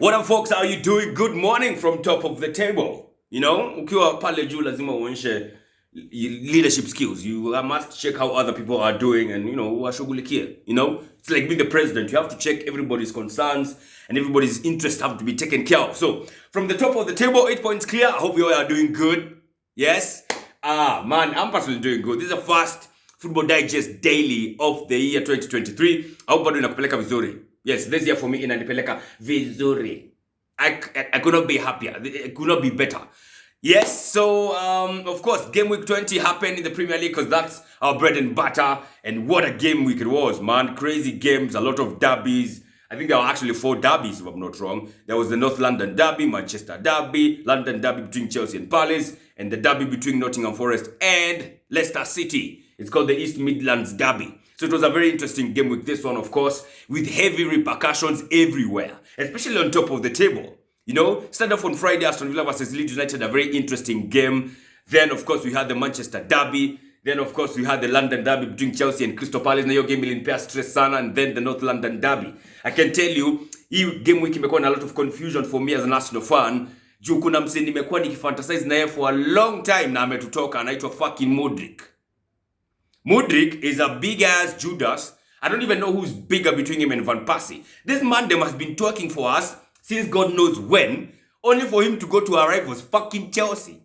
What up, folks? How are you doing? Good morning from top of the table. Ukiwa pale juu lazima uonyeshe leadership skills. You must check how other people are doing and, washughulikie. It's like being the president. You have to check everybody's concerns and everybody's interests have to be taken care of. So, from the top of the table, 8 points clear. I hope you all are doing good. Yes? Man, I'm personally doing good. This is the first Football Digest Daily of the year 2023. I hope bado inakupeleka vizuri. Yes, this year for me inanipeleka vizuri. I could not be happier. It could not be better. Yes, so of course, Gameweek 20 happened in the Premier League because that's our bread and butter. And what a game week it was, man. Crazy games, a lot of derbies. I think there were actually 4 derbies, if I'm not wrong. There was the North London derby, Manchester derby, London derby between Chelsea and Palace, and the derby between Nottingham Forest and Leicester City. It's called the East Midlands derby. So it was a very interesting game with this one, of course, with heavy repercussions everywhere, especially on top of the table. Started off on Friday, Aston Villa versus Leeds United, a very interesting game. Then, of course, we had the Manchester derby. Then, of course, we had the London derby between Chelsea and Crystal Palace. Na hiyo game ilinipea stress sana. And then the North London derby. I can tell you, hii game week imekuwa na a lot of confusion for me as an Arsenal fan. Juu kuna msee nimekuwa nikifantasize naye for a long time na ametutoka, anaitwa fucking Mudryk. Mudryk is a big ass Judas. I don't even know who's bigger between him and Van Persie. This man, them has been talking for us since God knows when, only for him to go to our rivals, fucking Chelsea.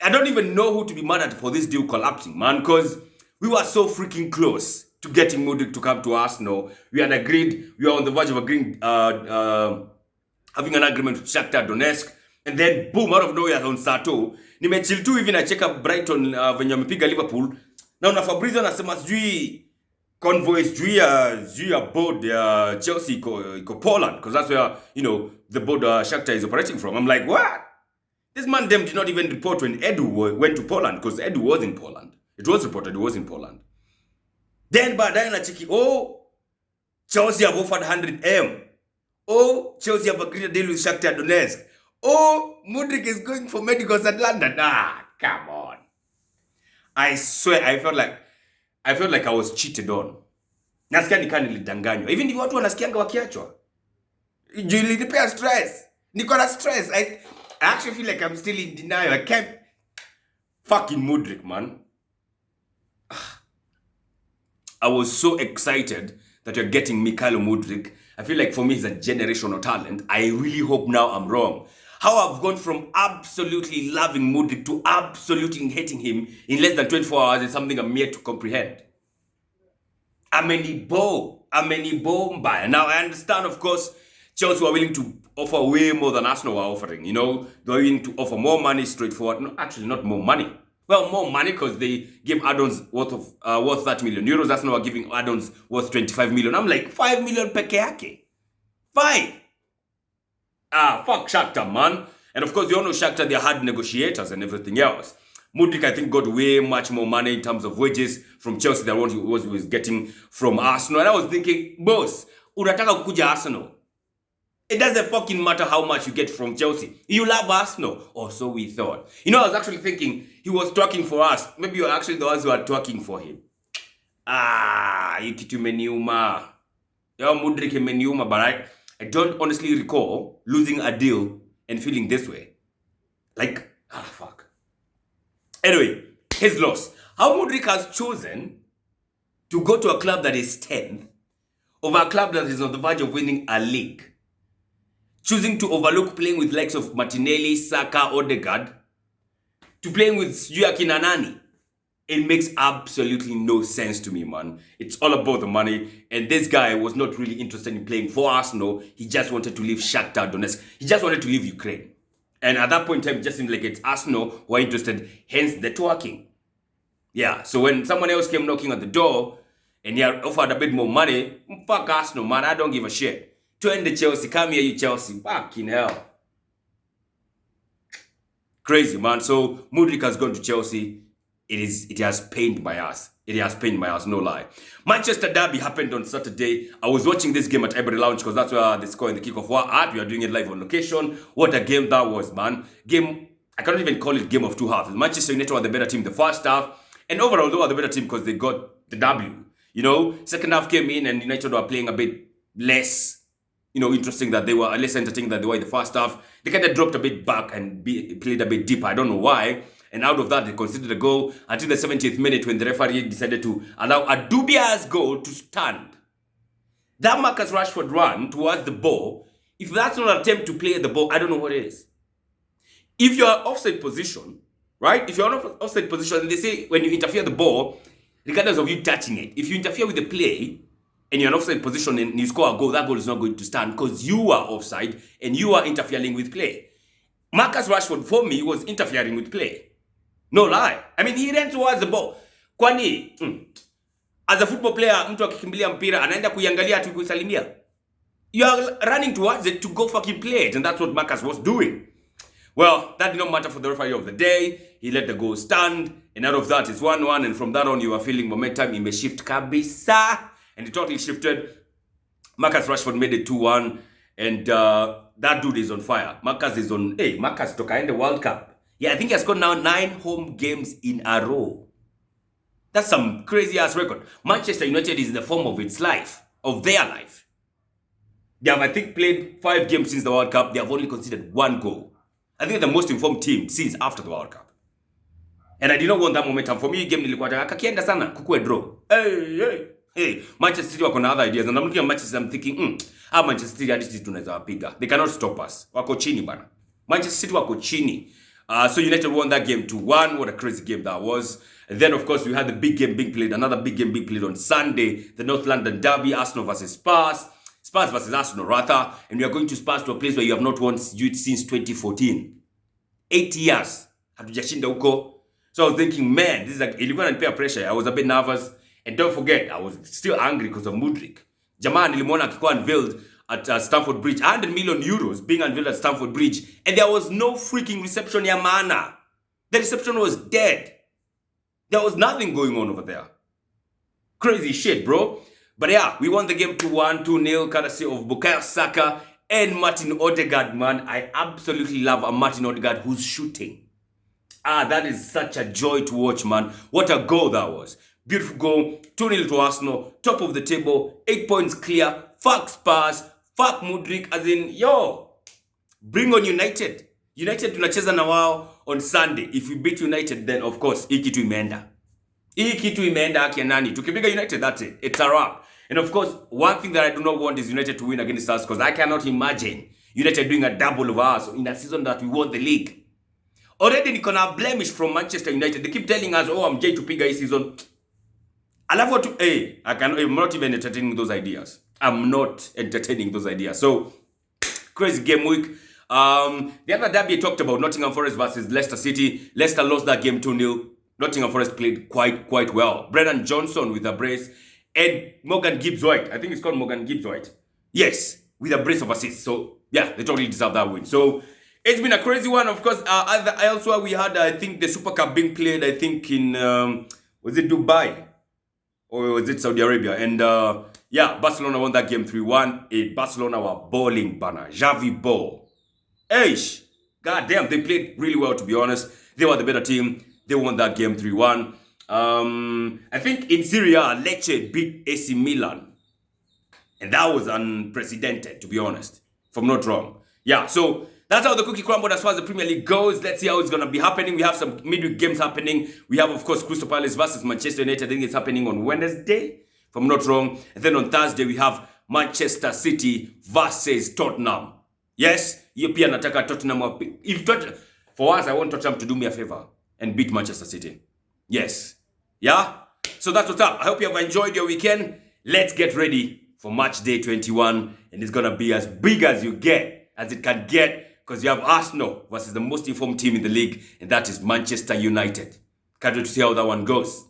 I don't even know who to be mad at for this deal collapsing, man, because we were so freaking close to getting Mudryk to come to Arsenal. We had agreed, we were on the verge of agreeing, having an agreement with Shakhtar Donetsk, and then boom, out of nowhere on Sato, nimechill tu hivi na check up Brighton venye wamepiga Liverpool. Now na Fabrizio anasema sijui convoys juu ya board ya Chelsea iko Poland, because that's where, the board Shakhtar is operating from. I'm like, what? This man them did not even report when Edu went to Poland, because Edu was in Poland. It was reported he was in Poland. Then baadaye na chiki, Chelsea have offered 100M. Chelsea have agreed a deal with Shakhtar Donetsk. Mudryk is going for medicals at London. Come on. I swear, I felt like I was cheated on. Nasikia nika nilidanganywa. Even if watu wanasikianga wakiachwa. Ilinipea stress. Niko na stress. I actually feel like I'm still in denial. I can't. Fucking Mudryk, man. I was so excited that you're getting Mikhailo Mudryk. I feel like for me he's a generational talent. I really hope now I'm wrong. How I've gone from absolutely loving Mudryk to absolutely hating him in less than 24 hours is something I'm yet to comprehend. Amenibo mbaya. Now I understand, of course, Chelsea were willing to offer way more than Arsenal were offering. They were willing to offer more money straightforward. No, actually not more money. Well, more money because they gave add-ons worth 30 million euros. Arsenal were giving add-ons worth 25 million. I'm like, 5 million peke yake. 5. Fuck Shakhtar, man. And of course, you all know Shakhtar, they're hard negotiators and everything else. Mudryk, I think, got way much more money in terms of wages from Chelsea than what he was getting from Arsenal. And I was thinking, boss, unataka kukuja Arsenal. It doesn't fucking matter how much you get from Chelsea. You love Arsenal. Or so we thought. I was actually thinking he was twerking for us. Maybe you're actually the ones who are twerking for him. You kitu imeniuma. Mudryk imeniuma, but I don't honestly recall losing a deal and feeling this way. Like, fuck. Anyway, his loss. How Mudryk has chosen to go to a club that is 10th over a club that is on the verge of winning a league. Choosing to overlook playing with likes of Martinelli, Saka, Odegaard, to playing with Sujaki Nanani. It makes absolutely no sense to me, man. It's all about the money. And this guy was not really interested in playing for Arsenal. He just wanted to leave Shakhtar Donetsk. He just wanted to leave Ukraine. And at that point in time, it just seemed like it's Arsenal who are interested, hence the twerking. Yeah, so when someone else came knocking at the door and he offered a bit more money, fuck Arsenal, man, I don't give a shit. Turn the Chelsea, come here, you Chelsea. Fucking hell. Crazy, man. So Mudryk has gone to Chelsea. It has pained my ass. It has pained my ass, no lie. Manchester derby happened on Saturday. I was watching this game at Ivory Lounge because that's where the score and the kickoff were at. We are doing it live on location. What a game that was, man. Game, I can't even call it game of two halves. Manchester United were the better team the first half. And overall, they were the better team because they got the W. Second half came in and United were playing a bit less interesting that they were less entertaining than they were in the first half. They kind of dropped a bit back and played a bit deeper. I don't know why. And out of that, they conceded a goal until the 70th minute when the referee decided to allow a dubious goal to stand. That Marcus Rashford run towards the ball, if that's not an attempt to play the ball, I don't know what it is. If you're offside position, right? If you're on offside position, they say when you interfere the ball, regardless of you touching it, if you interfere with the play and you're in offside position and you score a goal, that goal is not going to stand because you are offside and you are interfering with play. Marcus Rashford, for me, was interfering with play. No lie. I mean, he ran towards the ball. Kwani, as a football player, mtu akikimbilia mpira, anaenda kuiangalia tu kuisalimia. You are running towards it to go fucking play it, and that's what Marcus was doing. Well, that did not matter for the referee of the day. He let the goal stand, and out of that, it's 1-1, and from that on, you are feeling momentum. He may shift kabisa, and it totally shifted. Marcus Rashford made it 2-1, and that dude is on fire. Marcus is on, Marcus toka in the World Cup. Yeah, I think he has got now 9 home games in a row. That's some crazy-ass record. Manchester United is in the form of its life, of their life. They have, I think, played 5 games since the World Cup. They have only conceded 1 goal. I think they're the most informed team since after the World Cup. And I did not want that momentum. For me, game nilikuwa taka kakienda sana, kukue draw. Hey, Manchester City wako na other ideas. And I'm looking at Manchester, I'm thinking, Manchester City hadi sisi tunaweza wapiga. They cannot stop us. Wako chini bana. Manchester City wako chini. So United won that game 2-1. What a crazy game that was. And then, of course, we had the big game being played. Another big game being played on Sunday. The North London derby, Arsenal versus Spurs. Spurs versus Arsenal, rather. And we are going to Spurs to a place where you have not won since 2014. 8 years. Hatujashinda huko. So I was thinking, man, this is like, ilikuwa inanipea pressure. I was a bit nervous. And don't forget, I was still angry because of Mudryk. Jamaa nilimwona akikuwa unveiled at Stamford Bridge. 100 million euros being unveiled at Stamford Bridge. And there was no freaking reception ya maana. The reception was dead. There was nothing going on over there. Crazy shit, bro. But yeah, we won the game 2-1, 2-0, courtesy of Bukayo Saka and Martin Odegaard, man. I absolutely love a Martin Odegaard who's shooting. That is such a joy to watch, man. What a goal that was. Beautiful goal. 2-0 to Arsenal. Top of the table. 8 points clear. Fuck Spurs. Fuck Mudryk. As in, yo, bring on United. United tunacheza na wao on Sunday. If we beat United, then of course, hii kitu imeenda. Hii kitu imeenda haki ya nani. Tukipiga United, that's it. It's a wrap. And of course, one thing that I do not want is United to win against us because I cannot imagine United doing a double of us in a season that we won the league. Already niko na blemish from Manchester United. They keep telling us, I'm Jay to piga this season. I love what to, I'm not even entertaining those ideas. I'm not entertaining those ideas. So, crazy game week. The other derby I talked about, Nottingham Forest versus Leicester City. Leicester lost that game 2-0. Nottingham Forest played quite well. Brennan Johnson with a brace. And Morgan Gibbs-White. I think it's called Morgan Gibbs-White. Yes, with a brace of assists. So, yeah, they totally deserve that win. So, it's been a crazy one. Of course, elsewhere we had, I think, the Super Cup being played, I think, in, was it Dubai? Or was it Saudi Arabia? And, yeah, Barcelona won that game 3-1. Barcelona were balling, banner. Xavi ball. Eish. God damn, they played really well, to be honest. They were the better team. They won that game 3-1. I think in Serie A, Lecce beat AC Milan. And that was unprecedented, to be honest. If I'm not wrong. Yeah, so that's how the cookie crumbled as far as the Premier League goes. Let's see how it's going to be happening. We have some midweek games happening. We have, of course, Crystal Palace versus Manchester United. I think it's happening on Wednesday, if I'm not wrong. And then on Thursday, we have Manchester City versus Tottenham. Yes, hiyo pia nataka Tottenham. For once, I want Tottenham to do me a favor and beat Manchester City. Yes. Yeah? So that's what's up. I hope you have enjoyed your weekend. Let's get ready for match day 21. And it's going to be as big as it can get. Because you have Arsenal versus the most informed team in the league. And that is Manchester United. Can't wait to see how that one goes.